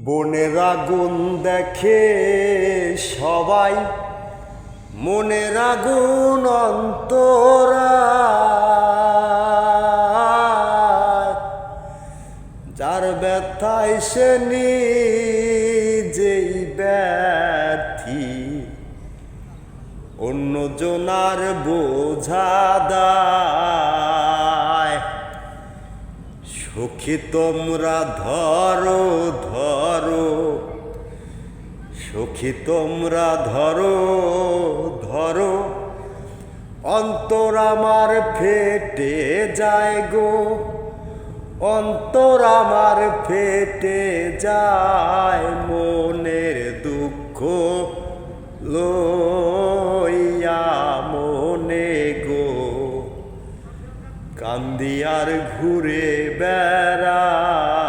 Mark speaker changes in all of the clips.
Speaker 1: বনের আগুন দেখে সবাই, মনের আগুন অন্তরায়, যার ব্যথায় সে নিজেই ব্যথী, অন্য জনার বোঝা দায়। সখী তোমরা ধরো ধরো, সখী তোমরা ধরো ধরো, অন্তর আমার ফেটে যায় গো, অন্তর আমার ফেটে যায়, মনের দুঃখ লইয়া মনে গো, কান্দি আর ঘুরে বেড়াই।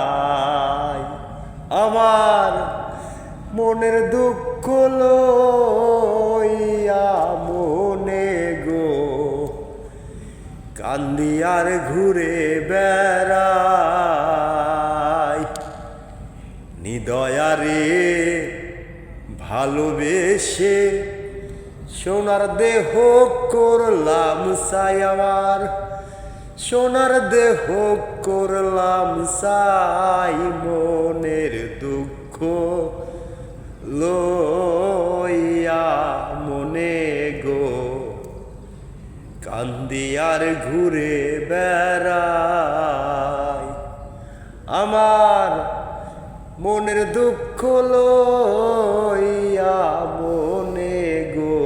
Speaker 1: আমার মনের দুঃখ লইয়া মনে গো, কান্দি আর ঘুরে বেড়াই। নিদয়ারে ভালোবেসে সোনার দেহ করলাম সাই, আমার সোনার দেহ করলাম সাই, মনের দুঃখ লইয়া মনে গো, কান্দি আর ঘুরে বেড়াই। আমার মনের দুঃখ লইয়া মনে গো,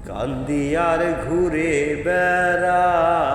Speaker 1: কান্দি আর ঘুরে বেড়াই।